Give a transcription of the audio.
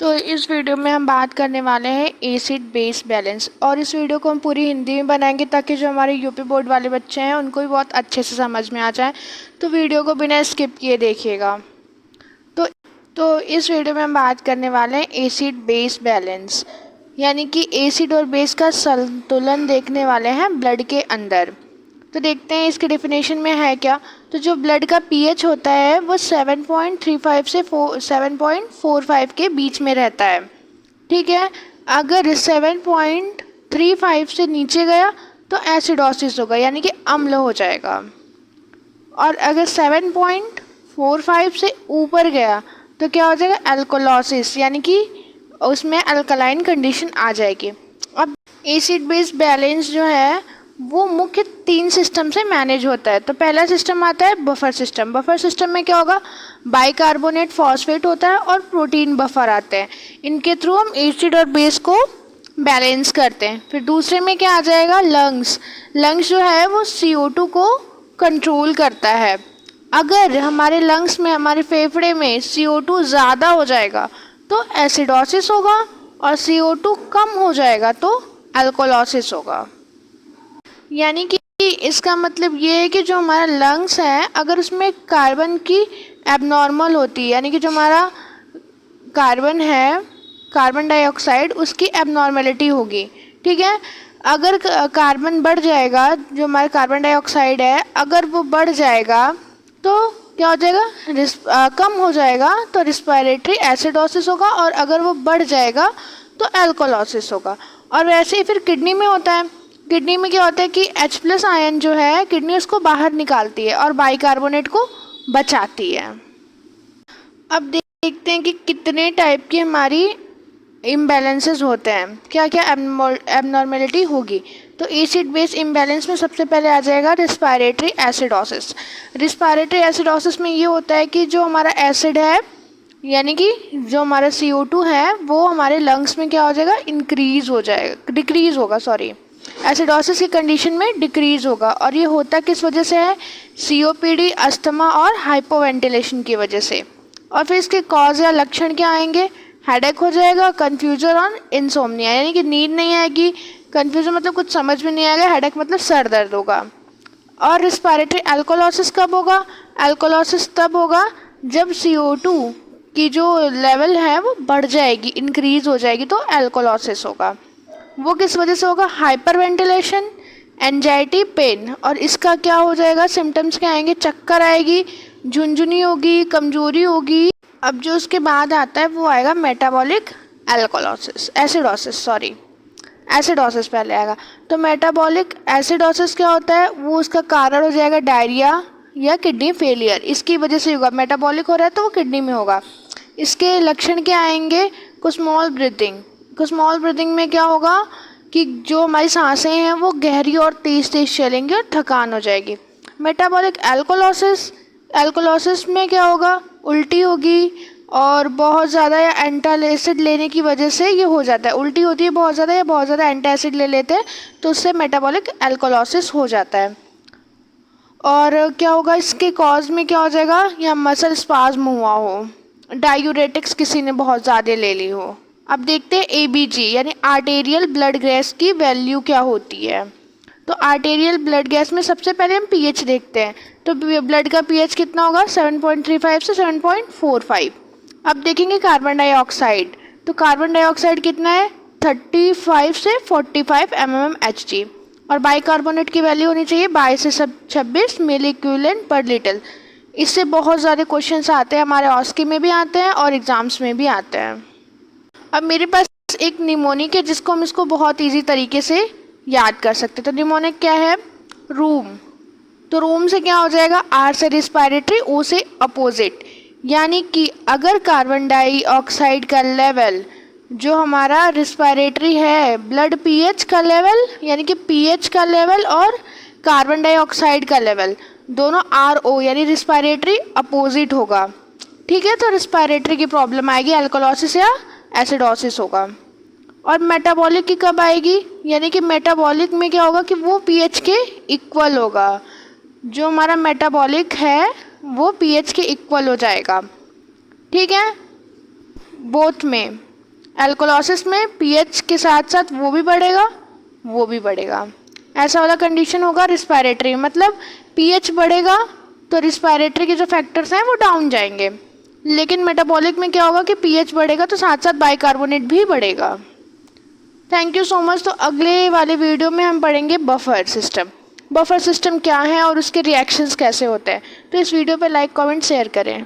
तो इस वीडियो में हम बात करने वाले हैं एसिड बेस बैलेंस, और इस वीडियो को हम पूरी हिंदी में बनाएंगे ताकि जो हमारे यूपी बोर्ड वाले बच्चे हैं उनको भी बहुत अच्छे से समझ में आ जाए। तो वीडियो को बिना स्किप किए देखिएगा। तो तो इस वीडियो में हम बात करने वाले हैं एसिड बेस बैलेंस, यानी कि एसिड और बेस का संतुलन देखने वाले हैं ब्लड के अंदर। तो देखते हैं इसके डेफिनेशन में है क्या। तो जो ब्लड का पीएच होता है वो 7.35 से 7.45 के बीच में रहता है। ठीक है, अगर 7.35 से नीचे गया तो एसिडोसिस होगा, यानी कि अम्ल हो जाएगा। और अगर 7.45 से ऊपर गया तो क्या हो जाएगा, एल्कोलोसिस, यानी कि उसमें अल्कलाइन कंडीशन आ जाएगी। अब एसिड बेस बैलेंस जो है वो मुख्य 3 सिस्टम से मैनेज होता है। तो पहला सिस्टम आता है बफर सिस्टम। बफर सिस्टम में क्या होगा, बाइकार्बोनेट फॉस्फेट होता है और प्रोटीन बफर आते हैं। इनके थ्रू हम एसिड और बेस को बैलेंस करते हैं। फिर दूसरे में क्या आ जाएगा, लंग्स। लंग्स जो है वो CO2 को कंट्रोल करता है। अगर हमारे लंग्स में, हमारे फेफड़े में CO2 ज़्यादा हो जाएगा तो एसिडोसिस होगा, और CO2 कम हो जाएगा तो अल्कोलोसिस होगा। यानी कि इसका मतलब ये है कि जो हमारा लंग्स है, अगर उसमें कार्बन की एबनॉर्मल होती है, यानी कि जो हमारा कार्बन है, कार्बन डाइऑक्साइड, उसकी एबनॉर्मेलिटी होगी। ठीक है, अगर कार्बन बढ़ जाएगा, जो हमारा कार्बन डाइऑक्साइड है अगर वो बढ़ जाएगा तो क्या हो जाएगा, कम हो जाएगा तो रिस्पायरेटरी एसिडोसिस होगा, और अगर वो बढ़ जाएगा तो एल्कोलोसिस होगा। और वैसे ही फिर किडनी में होता है। किडनी में क्या होता है कि H+ आयन जो है किडनी उसको बाहर निकालती है और बाइकार्बोनेट को बचाती है। अब देखते हैं कि कितने टाइप की हमारी इम्बैलेंसेस होते हैं, क्या क्या एबनॉर्मेलिटी होगी। तो एसिड बेस इम्बैलेंस में सबसे पहले आ जाएगा रिस्पायरेटरी एसिडोसिस। रिस्पायरेटरी एसिडोसिस में ये होता है कि जो हमारा एसिड है, यानी कि जो हमारा CO2 है वो हमारे लंग्स में क्या हो जाएगा, इंक्रीज हो जाएगा, डिक्रीज होगा, सॉरी, एसिडोसिस की कंडीशन में डिक्रीज होगा। और ये होता किस वजह से है, COPD, अस्थमा और हाइपोवेंटिलेशन की वजह से। और फिर इसके कॉज या लक्षण क्या आएंगे, हेडेक हो जाएगा, कन्फ्यूजन और इंसोम्निया, यानी कि नींद नहीं आएगी, कन्फ्यूजन मतलब कुछ समझ में नहीं आएगा, हेडेक मतलब सर दर्द होगा। और रिस्पायरेटरी एल्कोलोसिस कब होगा, एल्कोलोसिस तब होगा जब CO2 की जो लेवल है वो बढ़ जाएगी, इंक्रीज हो जाएगी, तो एल्कोलोसिस होगा। वो किस वजह से होगा, हाइपर वेंटिलेशन, एंजाइटी, पेन। और इसका क्या हो जाएगा, सिम्टम्स क्या आएंगे, चक्कर आएगी, झुनझुनी होगी, कमजोरी होगी। अब जो उसके बाद आता है वो आएगा metabolic alkalosis, acidosis, sorry, acidosis पहले आएगा। तो मेटाबॉलिक एसिडोसिस क्या होता है, वो उसका कारण हो जाएगा डायरिया या किडनी फेलियर, इसकी वजह से होगा। मेटाबॉलिक हो रहा है तो वो किडनी में होगा। इसके लक्षण क्या आएंगे, स्मॉल ब्रीथिंग। स्मॉल ब्रीथिंग में क्या होगा कि जो हमारी सांसें हैं वो गहरी और तेज तेज चलेंगी और थकान हो जाएगी। मेटाबॉलिक एल्कोलोसिस, एल्कोलोसिस में क्या होगा, उल्टी होगी, और बहुत ज़्यादा या एंटासिड लेने की वजह से ये हो जाता है। उल्टी होती है बहुत ज़्यादा, या बहुत ज़्यादा एंटासिड ले लेते हैं तो उससे मेटाबॉलिक एल्कोलोसिस हो जाता है। और क्या होगा, इसके कॉज में क्या हो जाएगा, या मसल स्पाज्म हुआ हो, डायूरेटिक्स किसी ने बहुत ज़्यादा ले ली हो। अब देखते हैं ABG, यानी आर्टेरियल ब्लड गैस की वैल्यू क्या होती है। तो आर्टेरियल ब्लड गैस में सबसे पहले हम pH देखते हैं। तो ब्लड का pH कितना होगा, 7.35 से 7.45। अब देखेंगे कार्बन डाइऑक्साइड। तो कार्बन डाइऑक्साइड कितना है, 35 से 45 mmHg। और बाइकार्बोनेट की वैल्यू होनी चाहिए 22 से 26 मिली इक्विवेलेंट पर लीटर। इससे बहुत ज़्यादा क्वेश्चंस आते हैं, हमारे ऑस्की में भी आते हैं और एग्जाम्स में भी आते हैं। अब मेरे पास एक निमोनिक है जिसको हम इसको बहुत इजी तरीके से याद कर सकते हैं। तो निमोनिक क्या है, रूम। तो रूम से क्या हो जाएगा, R से रिस्पायरेटरी, O से अपोजिट, यानी कि अगर कार्बन डाइऑक्साइड का लेवल जो हमारा रिस्पायरेटरी है, ब्लड pH का लेवल, यानी कि pH का लेवल और कार्बन डाइऑक्साइड का लेवल दोनों RO यानी रिस्पायरेटरी अपोजिट होगा। ठीक है, तो रिस्पायरेटरी की प्रॉब्लम आएगी, एल्कोलोसिस या एसिडोसिस होगा। और मेटाबॉलिक की कब आएगी, यानी कि मेटाबॉलिक में क्या होगा कि वो pH के इक्वल होगा। जो हमारा मेटाबॉलिक है वो pH के इक्वल हो जाएगा। ठीक है, बोथ में, एल्कोलिसिस में पीएच के साथ साथ वो भी बढ़ेगा। ऐसा वाला कंडीशन होगा रिस्पायरेटरी, मतलब पीएच बढ़ेगा तो रिस्पायरेटरी के जो फैक्टर्स हैं वो डाउन जाएंगे। लेकिन मेटाबॉलिक में क्या होगा कि पीएच बढ़ेगा तो साथ साथ बाइकार्बोनेट भी बढ़ेगा। Thank you so much. तो अगले वाले वीडियो में हम पढ़ेंगे बफर सिस्टम। बफर सिस्टम क्या है और उसके रिएक्शंस कैसे होते हैं। तो इस वीडियो पे लाइक कमेंट शेयर करें।